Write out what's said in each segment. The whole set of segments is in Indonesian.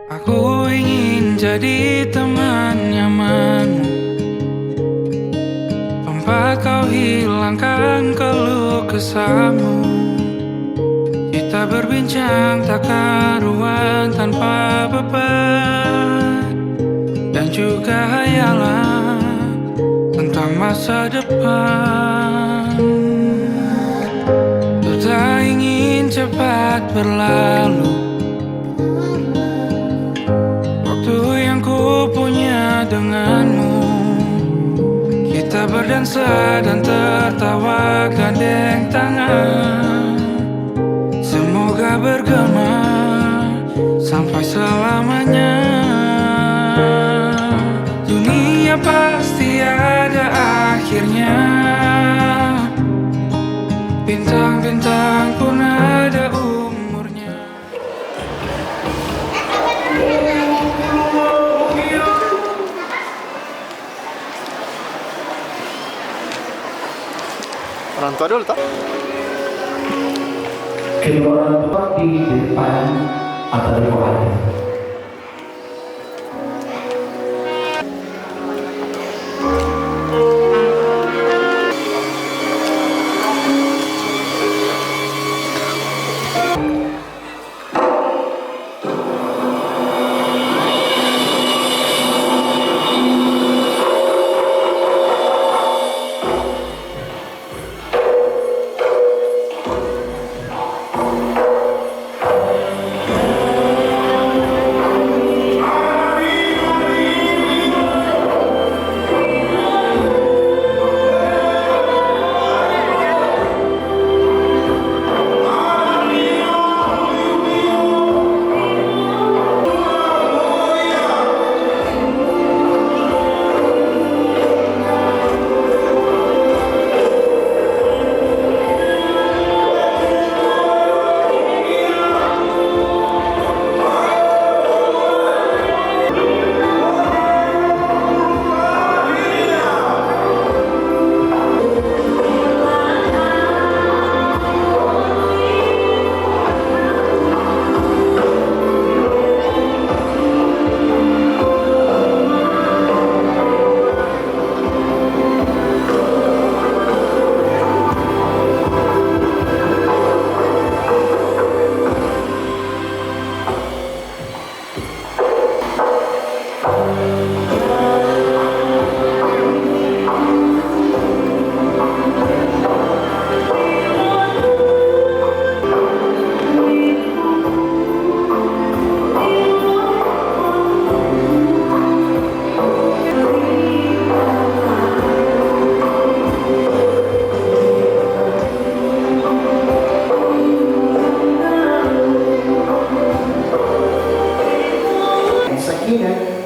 Aku ingin jadi teman nyamanmu, tempat kau hilangkan keluh kesahmu. Kita berbincang tak karuan tanpa beban, dan juga hayalan tentang masa depan. Ku tak ingin cepat berlalu yang ku punya denganmu. Kita berdansa dan tertawa gandeng tangan. Semoga bergema sampai selamanya. Dunia pasti ada akhirnya. Bintang-bintang pun ada umurnya. Orang tua dulu tak? Kedua orang tua di depan atau di bawah.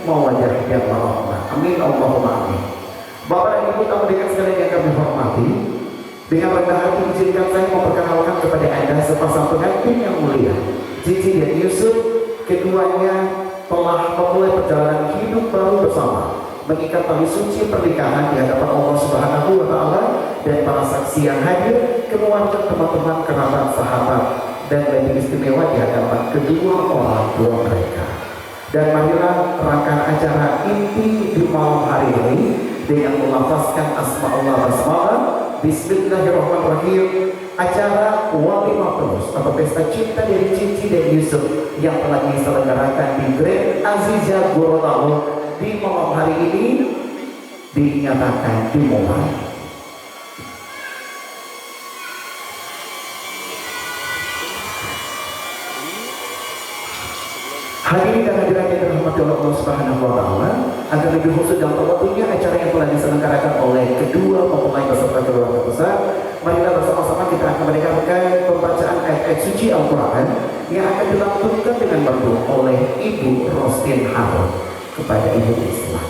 Mawadah yang warahmah. Amin Allahumma amin. Bapak dan Ibu tamu dekat sekalian yang kami hormati, dengan rendah hati izinkan saya memperkenalkan kepada Anda sepasang pengantin yang mulia, Cici dan Yusuf. Keduanya telah memulai perjalanan hidup baru bersama, mengikat tali suci pernikahan di hadapan Allah Subhanahu wa Ta'ala dan para saksi yang hadir, keluarga, teman-teman, kerabat, sahabat, dan lebih istimewa di hadapan kedua orang tua mereka. Dan marilah rangkaian acara inti di malam hari ini dengan melafazkan asma'ullah basmalah. Bismillahirrahmanirrahim. Acara Walimah Penuh atau pesta cinta dari Cici dan Yusuf yang telah diselenggarakan di Grand Azizah Gorontalo di malam hari ini dinyatakan dimulai. Hadirin dan hadirat yang dirahmati Allah Subhanahu wa Ta'ala, agar lebih khusus dalam waktunya acara yang telah diselenggarakan oleh kedua mempelai beserta keluarga besar, marilah bersama-sama kita akan mendengarkan pembacaan ayat-ayat suci Al-Quran yang akan dilangsungkan dengan merdu oleh Ibu Rostin Harun. Kepada Ibu Islam.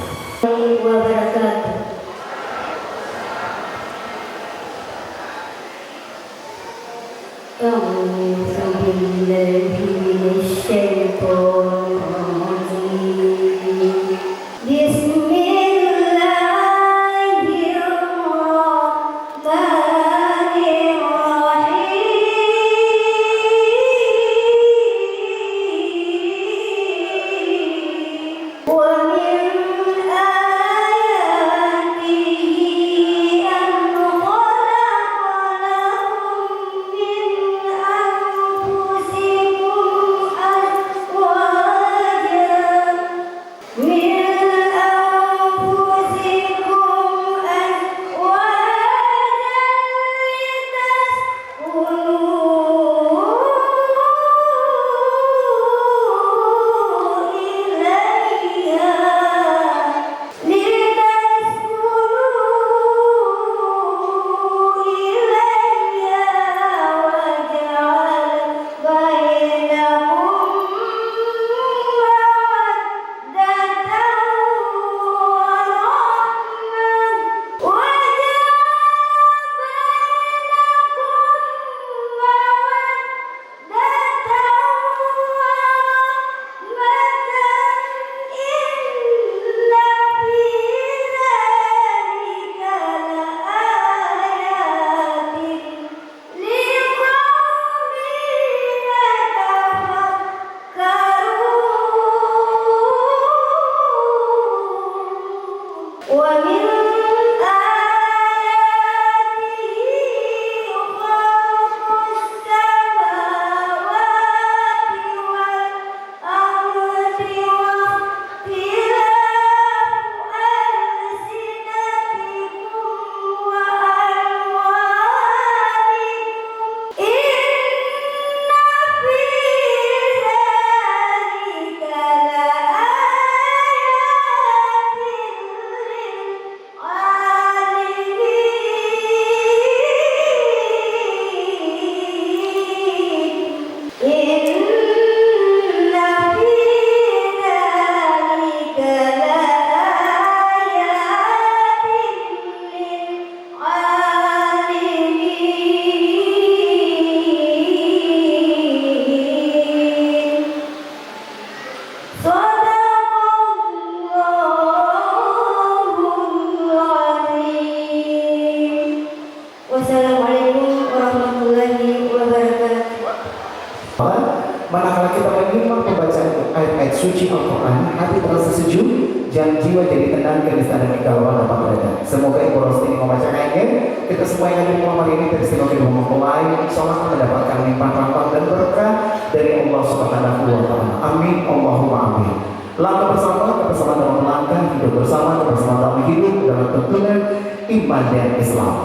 Setelah kita menyimak pembacaan ayat-ayat suci Al-Quran, hati terasa sejuk dan jiwa jadi tenang, keniscayaan dan kegalauan dapat berada. Semoga Ibu Rosti membacakannya. Kita semua yang hadir malam hari ini teristimewa di rumah mempelai, sholat mendapatkan limpahan rahmat dan berkah dari Allah Subhanahu wa Ta'ala. Amin. Allahumma amin. Langkah bersama, kebersamaan dalam melangkah, hidup bersama, kebersamaan dalam hidup dalam tuntunan iman dan Islam.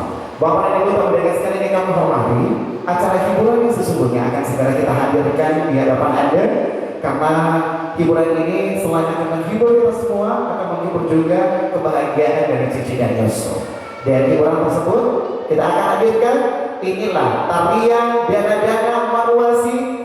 Bapak dan Ibu tamu dengan sekalian yang kami hormati, acara hiburan yang sesungguhnya akan segera kita hadirkan di hadapan Anda, karena hiburan ini selain akan menghibur kita semua, akan menghibur juga kebahagiaan dari Cici dan Yusuf. Dan hiburan tersebut kita akan hadirkan, inilah tarian Dana-Dana Marwasi.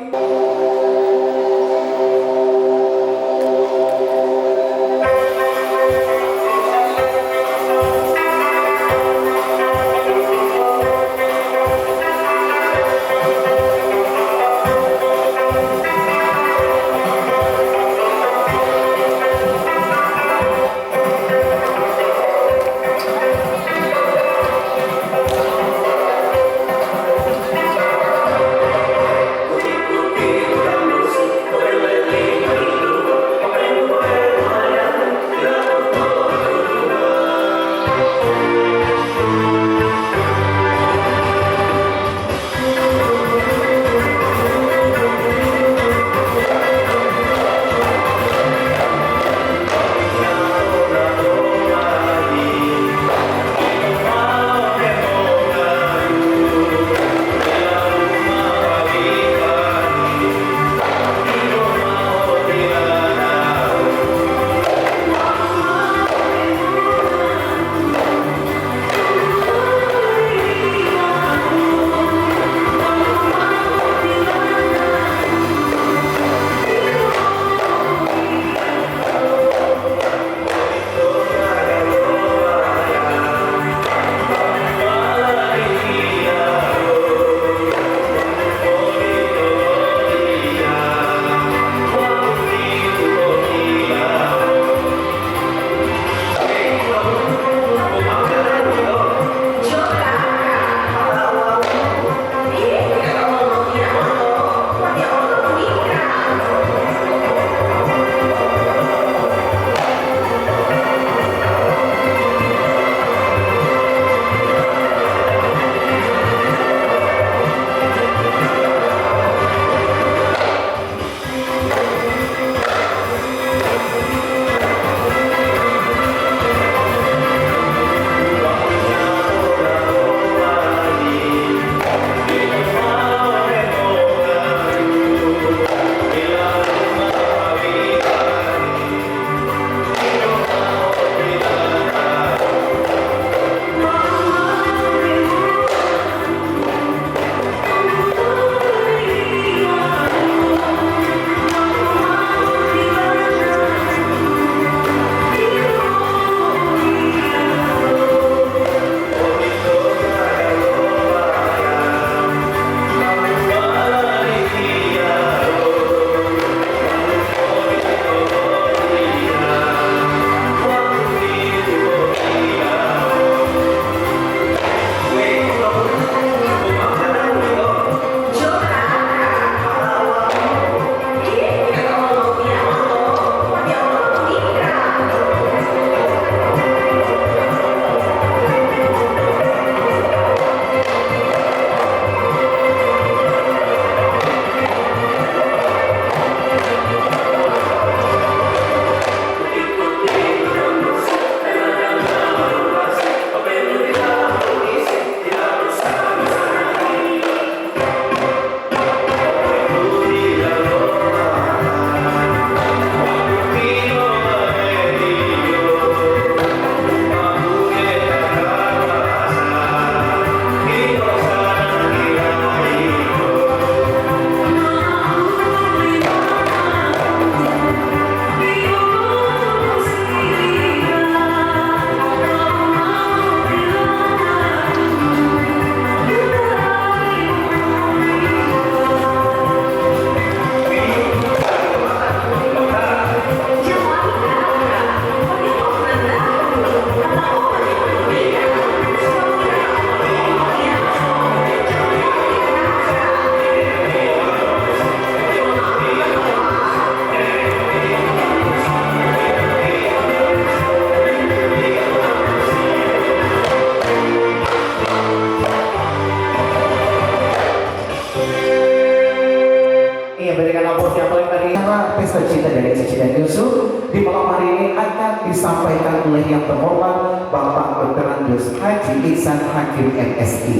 ini pesta cinta dari Cici dan Yusuf di malam hari ini akan disampaikan oleh yang terhormat Bapak Dr. Andes Haji Ihsan Hakim MSI.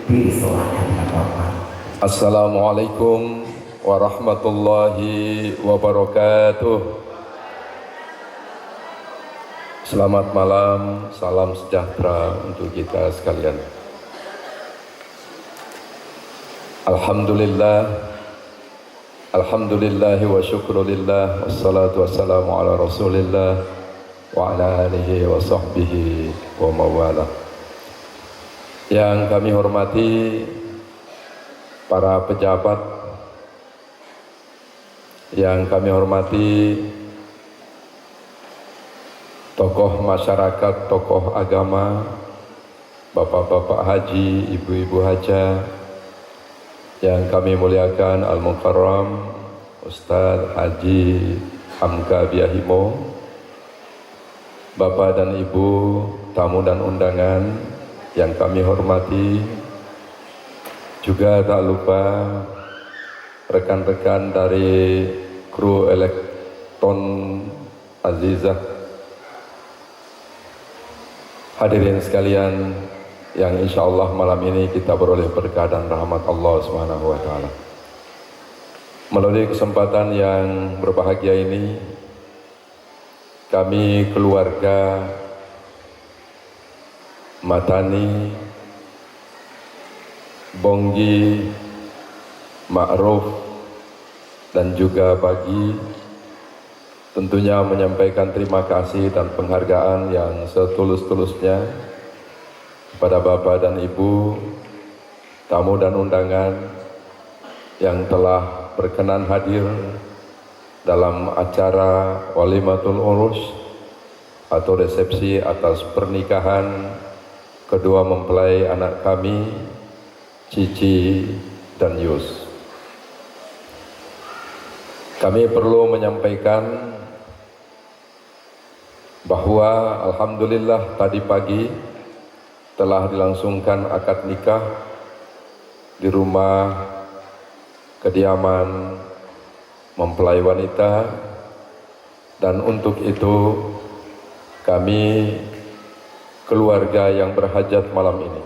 Disilakan dengan Bapak. Assalamualaikum warahmatullahi wabarakatuh. Selamat malam, salam sejahtera untuk kita sekalian. Alhamdulillahi wa syukrulillah, wassalatu wassalamu ala rasulillah wa ala alihi wa sahbihi wa mawalah. Yang kami hormati para pejabat, yang kami hormati tokoh masyarakat, tokoh agama, bapak-bapak haji, ibu-ibu haja, yang kami muliakan Al-Mukarram Ustadz Haji Hamka Biahimo, bapak dan ibu, tamu dan undangan yang kami hormati, juga tak lupa rekan-rekan dari kru Elektron Azizah, hadirin sekalian yang insya Allah malam ini kita beroleh berkah dan rahmat Allah Subhanahu wa Ta'ala. Melalui kesempatan yang berbahagia ini, kami keluarga Matani, Bonggi, Ma'ruf, dan juga Bagi tentunya menyampaikan terima kasih dan penghargaan yang setulus-tulusnya kepada Bapak dan Ibu, tamu dan undangan yang telah berkenan hadir dalam acara Walimatul Urus atau resepsi atas pernikahan kedua mempelai anak kami, Cici dan Yus. Kami perlu menyampaikan bahwa alhamdulillah tadi pagi telah dilangsungkan akad nikah di rumah kediaman mempelai wanita, dan untuk itu kami keluarga yang berhajat malam ini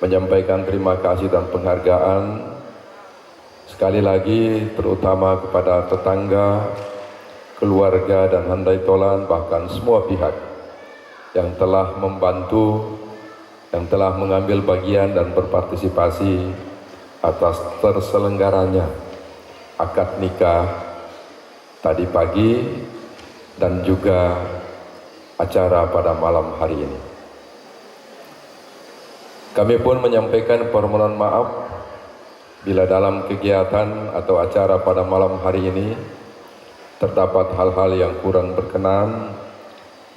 menyampaikan terima kasih dan penghargaan sekali lagi terutama kepada tetangga, keluarga dan handai tolan, bahkan semua pihak yang telah membantu, yang telah mengambil bagian dan berpartisipasi atas terselenggaranya akad nikah tadi pagi dan juga acara pada malam hari ini. Kami pun menyampaikan permohonan maaf bila dalam kegiatan atau acara pada malam hari ini terdapat hal-hal yang kurang berkenan,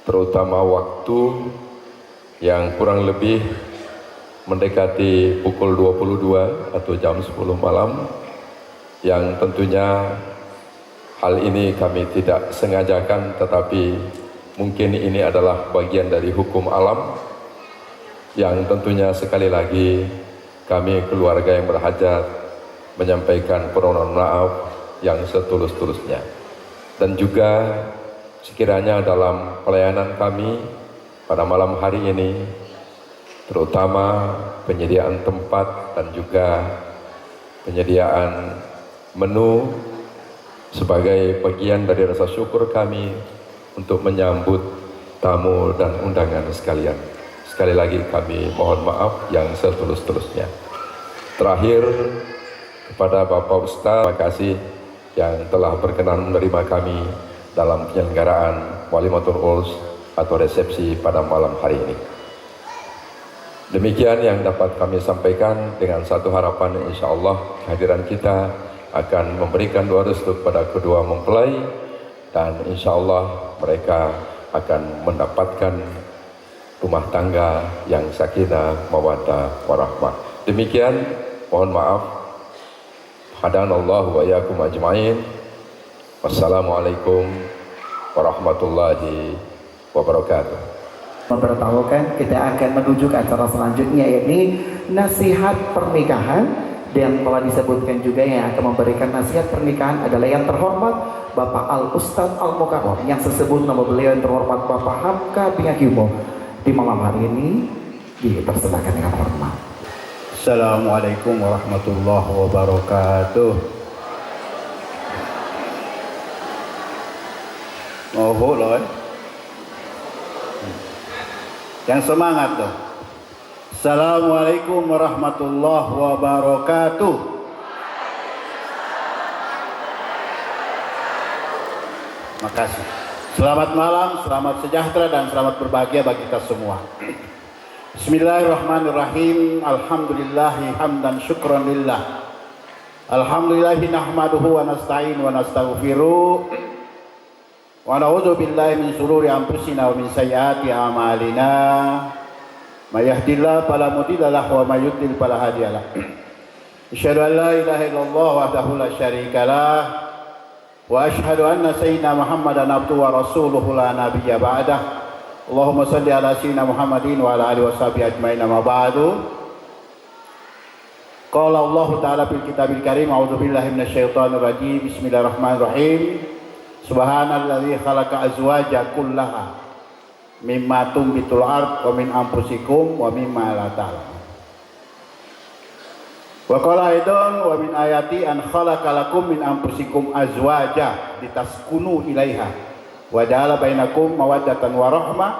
terutama waktu yang kurang lebih mendekati pukul 22 atau jam 10 malam, yang tentunya hal ini kami tidak sengajakan, tetapi mungkin ini adalah bagian dari hukum alam yang tentunya sekali lagi kami keluarga yang berhajat menyampaikan permohonan maaf yang setulus-tulusnya. Dan juga sekiranya dalam pelayanan kami pada malam hari ini, terutama penyediaan tempat dan juga penyediaan menu sebagai bagian dari rasa syukur kami untuk menyambut tamu dan undangan sekalian. Sekali lagi kami mohon maaf yang setulus-tulusnya. Terakhir, kepada Bapak Ustaz, terima kasih yang telah berkenan menerima kami dalam penyelenggaraan Walimatul Urus atau resepsi pada malam hari ini. Demikian yang dapat kami sampaikan, dengan satu harapan insya Allah kehadiran kita akan memberikan doa restu kepada kedua mempelai, dan insya Allah mereka akan mendapatkan rumah tangga yang sakinah, mawaddah, warahmah. Demikian, mohon maaf. Hadanallahu wa iyyakum ajmain. Wassalamualaikum warahmatullahi wabarakatuh. Memberitahukan kita akan menuju ke acara selanjutnya, yakni nasihat pernikahan Dan telah disebutkan juga yang akan memberikan nasihat pernikahan adalah yang terhormat Bapak Al-Ustadz Al-Mukarram, yang sesebut nama beliau yang terhormat Bapak Hamka bin Akimo. Di malam hari ini dipersembahkan dengan hormat. Assalamualaikum warahmatullahi wabarakatuh. Oh loh, yang semangat tuh. Assalamualaikum warahmatullahi wabarakatuh. Makasih. Selamat malam, selamat sejahtera dan selamat berbahagia bagi kita semua. Bismillahirrahmanirrahim. Alhamdulillahi hamdan syukran lillah. Alhamdulillahi nahmaduhu wa nasta'in wa nastaghfiruh. Wa na'udzu billahi min shururi anfusina wa min sayyiati a'malina. May yahdihillahu fala mudilla lahu wa may yudlil fala hadiya lahu. Asyhadu an la ilaha illallah wahdahu la syarika lah wa asyhadu anna sayyidina Muhammadan abduhu wa rasuluhu la nabiyya ba'dah. Allahumma salli ala sayyidina Muhammadin wa ala alihi washabihi ajmain, amma ba'du. Qala Allah ta'ala fil kitabil karim, a'udzu billahi minasyaitonir rajim. Bismillahirrahmanirrahim. Subhanalladzi khalaqa azwaja kullaha mimma tumbitul ard wa min anfusikum wa mimma la ta'lamun. Wa qala aidan wa min ayati an khalaqalakum min anfusikum azwaja litaskunu ilaiha wa ja'ala bainakum mawaddatan wa rahmah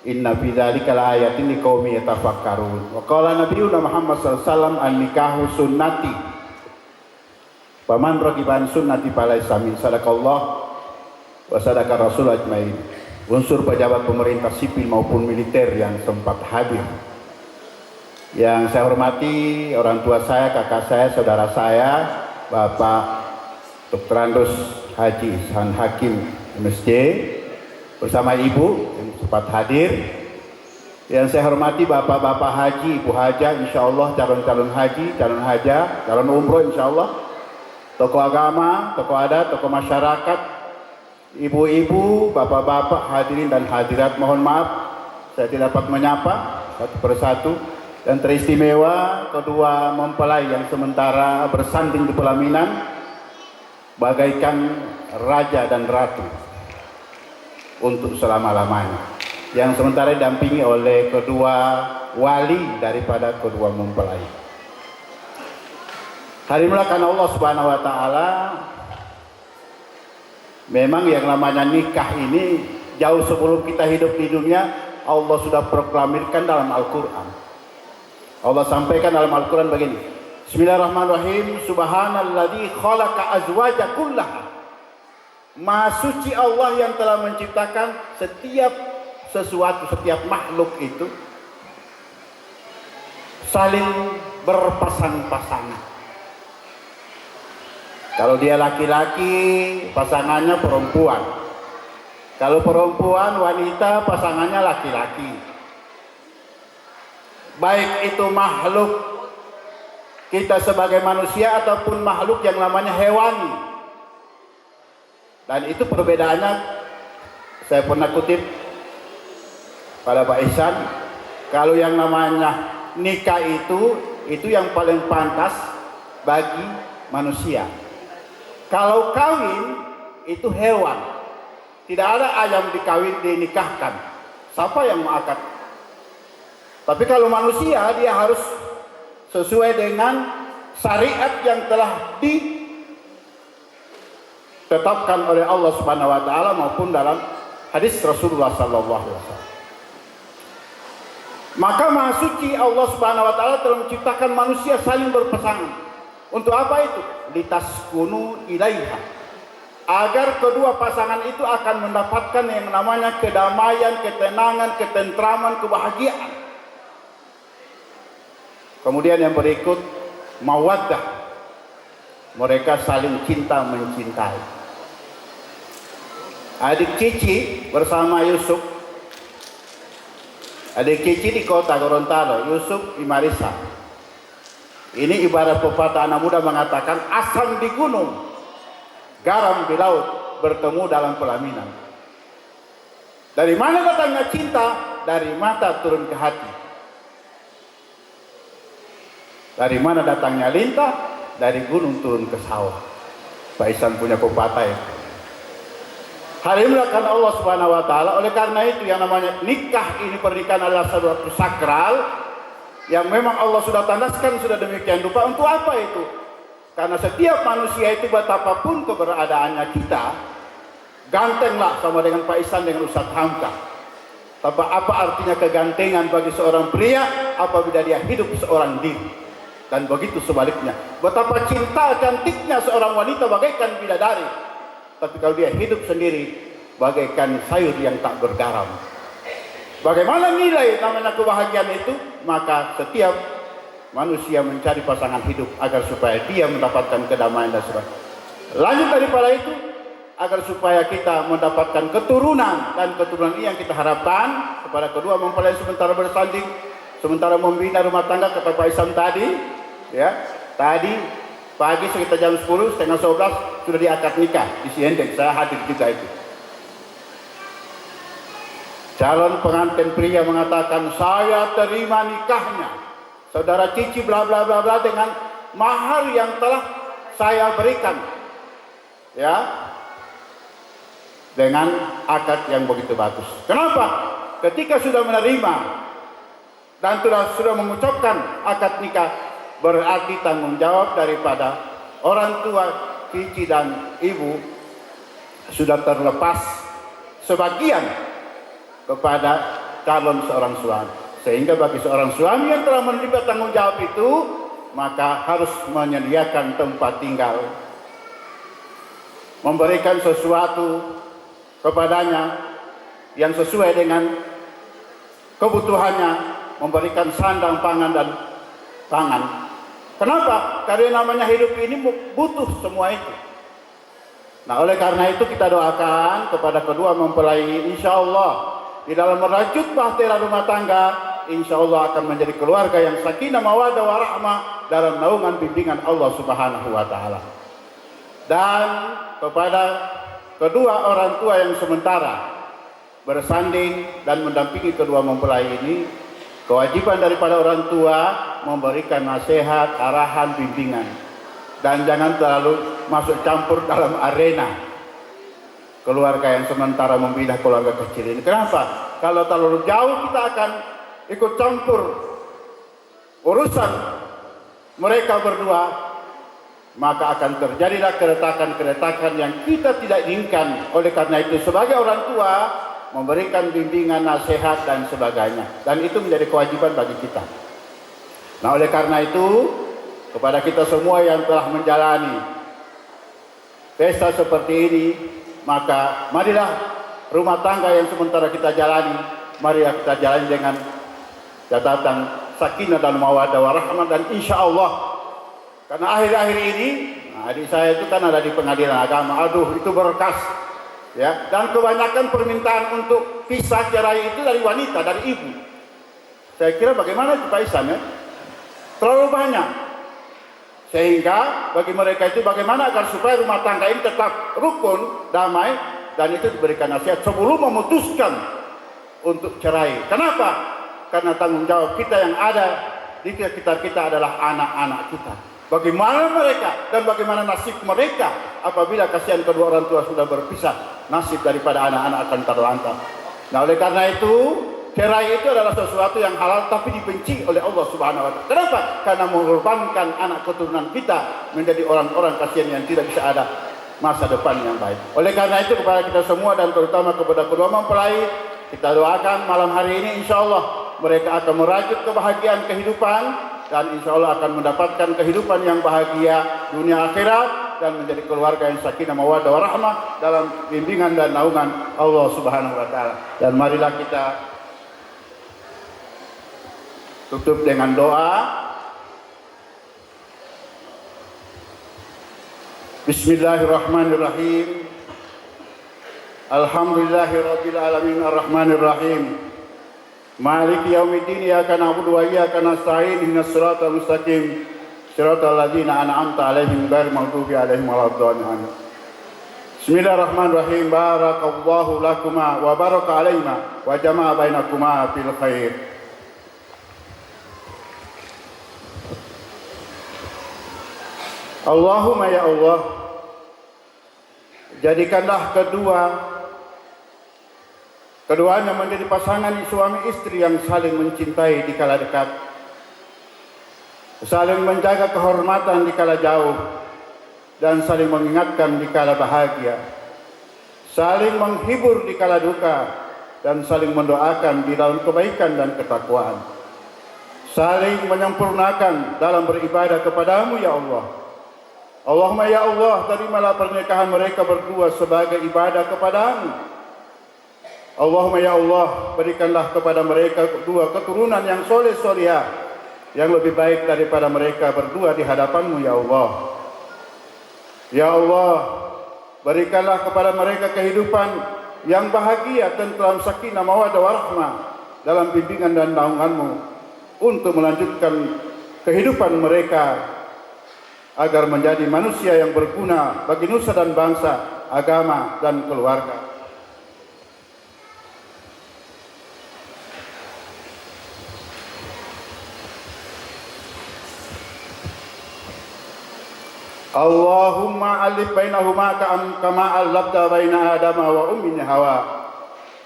inna fi dzalika laayatin liqaumin yatafakkarun. Wa qala nabiyuna Muhammad sallallahu alaihi wasallam an-nikahu sunnati faman ragiba an sunnati falaysa min. Sadaqallah wa sadaqa rasul ajmain. Unsur pejabat pemerintah sipil maupun militer yang sempat hadir, yang saya hormati orang tua saya, kakak saya, saudara saya, Bapak Dr. Andos Haji Ihsan Hakim MSc bersama Ibu yang sempat hadir, yang saya hormati Bapak-Bapak Haji, Ibu Haja, insya Allah calon-calon haji, calon haja, calon umroh insya Allah, tokoh agama, tokoh adat, tokoh masyarakat, ibu-ibu, bapak-bapak, hadirin dan hadirat, mohon maaf saya tidak dapat menyapa satu persatu, dan teristimewa kedua mempelai yang sementara bersanding di pelaminan bagaikan raja dan ratu untuk selama-lamanya, yang sementara didampingi oleh kedua wali daripada kedua mempelai. Hari mulakan Allah Subhanahu wa taala. Memang yang namanya nikah ini jauh sebelum kita hidup di dunia Allah sudah proklamirkan dalam Al-Quran. Allah sampaikan dalam Al-Quran begini. Bismillahirrahmanirrahim. Subhanalladzi khalaqa azwaja kullaha. Maha suci Allah yang telah menciptakan setiap sesuatu, setiap makhluk itu saling berpasang-pasangan. Kalau dia laki-laki, pasangannya perempuan. Kalau perempuan, wanita, pasangannya laki-laki. Baik itu makhluk kita sebagai manusia ataupun makhluk yang namanya hewani. Dan itu perbedaannya, saya pernah kutip pada Pak Ihsan, kalau yang namanya nikah itu yang paling pantas bagi manusia. Kalau kawin itu hewan, tidak ada ayam dikawin dinikahkan. Siapa yang mau akad? Tapi kalau manusia dia harus sesuai dengan syariat yang telah ditetapkan oleh Allah Subhanahu wa taala maupun dalam hadis Rasulullah sallallahu alaihi wasallam. Maka Maha Suci Allah Subhanahu wa taala telah menciptakan manusia saling berpasangan. Untuk apa itu? Litaskunu ilaiha. Agar kedua pasangan itu akan mendapatkan yang namanya kedamaian, ketenangan, ketentraman, kebahagiaan. Kemudian yang berikut mawaddah. Mereka saling cinta mencintai. Adik Cici bersama Yusuf. Adik Cici di kota Gorontalo, Yusuf di Marisa. Ini ibarat pepatah anak muda mengatakan asam di gunung, garam di laut, bertemu dalam pelaminan. Dari mana datangnya cinta? Dari mata turun ke hati. Dari mana datangnya lintah? Dari gunung turun ke sawah. Pak Isan punya pepatah itu. Hal ini melakukan Allah Subhanahu wa taala. Oleh karena itu yang namanya nikah ini, pernikahan adalah suatu sakral yang memang Allah sudah tandaskan sudah demikian rupa. Untuk apa itu? Karena setiap manusia itu betapapun keberadaannya kita, gantenglah sama dengan Pak Isan dengan Ustadz Hamka. Tapi apa artinya kegantengan bagi seorang pria apabila dia hidup seorang diri? Dan begitu sebaliknya. Betapa cinta cantiknya seorang wanita bagaikan bidadari. Tapi kalau dia hidup sendiri, bagaikan sayur yang tak bergaram. Bagaimana nilai namanya kebahagiaan itu? Maka setiap manusia mencari pasangan hidup agar supaya dia mendapatkan kedamaian dan sebagainya. Lanjut daripada itu, agar supaya kita mendapatkan keturunan, dan keturunan ini yang kita harapkan kepada kedua mempelai sementara bersanding, sementara membina rumah tangga. Kata Pak Isam tadi, ya, tadi pagi sekitar jam 10, setengah 11 sudah diakad nikah di Siendek. Saya hadir juga itu. Calon pengantin pria mengatakan, saya terima nikahnya saudara Cici bla bla bla bla dengan mahar yang telah saya berikan, ya, dengan akad yang begitu bagus. Kenapa? Ketika sudah menerima dan sudah mengucapkan akad nikah, berarti tanggung jawab daripada orang tua Cici dan ibu sudah terlepas sebagian kepada calon seorang suami. Sehingga bagi seorang suami yang telah menerima tanggung jawab itu, maka harus menyediakan tempat tinggal, memberikan sesuatu kepadanya yang sesuai dengan kebutuhannya, memberikan sandang, pangan, dan tangan. Kenapa? Karena namanya hidup ini butuh semua itu. Nah, oleh karena itu kita doakan kepada kedua mempelai, insya Allah di dalam merajut bahtera rumah tangga, insya Allah akan menjadi keluarga yang sakinah mawaddah warahmah dalam naungan bimbingan Allah Subhanahu wa taala. Dan kepada kedua orang tua yang sementara bersanding dan mendampingi kedua mempelai ini, kewajiban daripada orang tua memberikan nasihat, arahan, bimbingan, dan jangan terlalu masuk campur dalam arena keluarga yang sementara membina keluarga kecil ini. Kenapa? Kalau terlalu jauh kita akan ikut campur urusan mereka berdua, maka akan terjadilah keretakan-keretakan yang kita tidak inginkan. Oleh karena itu sebagai orang tua memberikan bimbingan, nasihat, dan sebagainya, dan itu menjadi kewajiban bagi kita. Nah, oleh karena itu kepada kita semua yang telah menjalani pesta seperti ini, maka marilah rumah tangga yang sementara kita jalani, marilah kita jalani dengan catatan sakinah dan mawaddah warahmah. Dan insya Allah, karena akhir-akhir ini adik saya itu kan ada di pengadilan agama, aduh itu berkas, ya, dan kebanyakan permintaan untuk pisah cerai itu dari wanita, dari ibu. Saya kira bagaimana itu Pak Isan, ya? Terlalu banyak. Sehingga bagi mereka itu bagaimana agar supaya rumah tangga ini tetap rukun, damai, dan itu diberikan nasihat sebelum memutuskan untuk cerai. Kenapa? Karena tanggung jawab kita yang ada di sekitar kita adalah anak-anak kita. Bagaimana mereka dan bagaimana nasib mereka apabila kasihan kedua orang tua sudah berpisah, nasib daripada anak-anak akan terlantar. Nah, oleh karena itu cerai itu adalah sesuatu yang halal tapi dibenci oleh Allah Subhanahu wa taala. Kenapa? Karena mengorbankan anak keturunan kita menjadi orang-orang kasihan yang tidak bisa ada masa depan yang baik. Oleh karena itu kepada kita semua dan terutama kepada kedua mempelai, kita doakan malam hari ini insya Allah mereka akan merajut kebahagiaan kehidupan, dan insya Allah akan mendapatkan kehidupan yang bahagia dunia akhirat dan menjadi keluarga yang sakinah mawaddah warahmah dalam bimbingan dan naungan Allah Subhanahu wa taala. Dan marilah kita tutup dengan doa. Bismillahirrahmanirrahim. Alhamdulillahirabbil alamin arrahmanir rahim. Maliki yaumiddin, iyyaka na'budu wa iyyaka nasta'in. Ihdinas siratal mustaqim. Siratal ladzina an'amta 'alaihim ghairil maghdubi 'alaihim waladdallin. Bismillahirrahmanirrahim. Barakallahu lakuma wa baraka 'alaina wa jama'a bainakuma fil khair. Allahumma ya Allah, jadikanlah keduanya menjadi pasangan suami istri yang saling mencintai di kala dekat, saling menjaga kehormatan di kala jauh, dan saling mengingatkan di kala bahagia, saling menghibur di kala duka, dan saling mendoakan di dalam kebaikan dan ketakwaan, saling menyempurnakan dalam beribadah kepadamu ya Allah. Allahumma ya Allah, terimalah pernikahan mereka berdua sebagai ibadah kepadamu. Allahumma ya Allah, berikanlah kepada mereka berdua keturunan yang soleh solihah, yang lebih baik daripada mereka berdua di hadapanmu ya Allah. Ya Allah, berikanlah kepada mereka kehidupan yang bahagia, tentram, sakinah, mawaddah warahmah dalam bimbingan dan naunganmu, untuk melanjutkan kehidupan mereka agar menjadi manusia yang berguna bagi nusa dan bangsa, agama dan keluarga. Allahumma alif bainahuma kama allafta baina Adama wa ummi Hawa.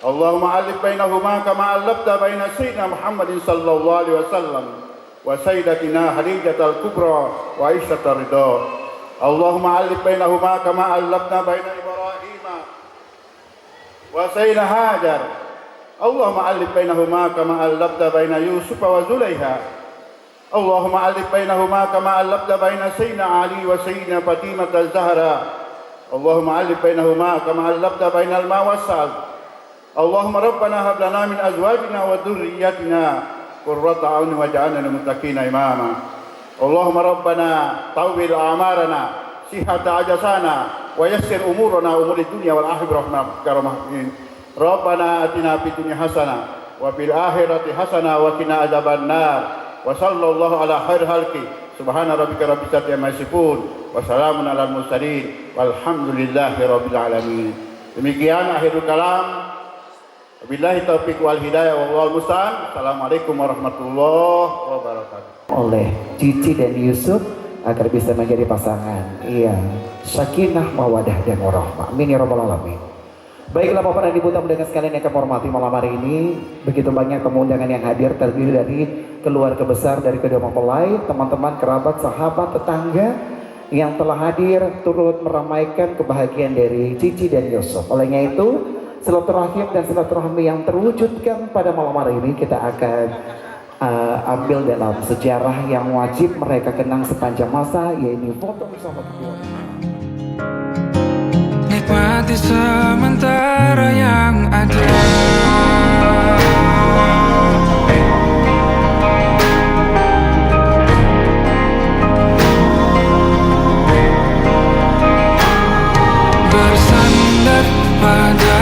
Allahumma alif bainahuma kama allafta baina sayyidina Muhammadin sallallahu alaihi wasallam wa sayyidatina Khadijah al-Kubra wa Aisyah ar-Ridha. Allahumma alif bainahuma kama allafna baina Ibrahim wa sayyidina Hajar. Allahumma alif bainahuma kama allafta baina Yusuf wa Zulaiha. Allahumma alif bainahuma kama allafta baina sayyidina Ali wa sayyidina Fatimah az-Zahra. Allahumma alif bainahuma kama allafta baina al-ma was-sal. Allahumma rabbana hab lana min azwajina wa dhurriyyatina qurrata a'yun waj'alna lil muttaqina imama. Allahumma rabbana tawwil a'marana sihhata ajasana wa yassir umurana umuri dunya wal akhirah rahmatan. Rabbana atina fid dunya hasanah wa fil akhirati hasanah wa qina adzabannar. Wa sallallahu ala khair halqi subhana rabbika rabbil izzati amma yasifun wa salamun alal mursalin walhamdulillahi rabbil alamin. Demikian akhirul kalam. Wabillahi taufiq wal hidayah wallahu musta'an. Assalamualaikum warahmatullahi wabarakatuh. Oleh Cici dan Yusuf agar bisa menjadi pasangan. Iya, sakinah, mawadah dan warahmah. Amin ya rabbal alamin. Baiklah Bapak dan Ibu tamu dengan sekalian yang kami hormati, malam hari ini begitu banyak tamu undangan yang hadir, terdiri dari keluarga besar dari kedua mempelai, teman-teman, kerabat, sahabat, tetangga yang telah hadir turut meramaikan kebahagiaan dari Cici dan Yusuf. Olehnya itu, silaturahim dan silaturahmi yang terwujudkan pada malam hari ini kita akan ambil dalam sejarah yang wajib mereka kenang sepanjang masa, yaitu foto bersama kedua. Nikmati sementara yang ada. Bersandar pada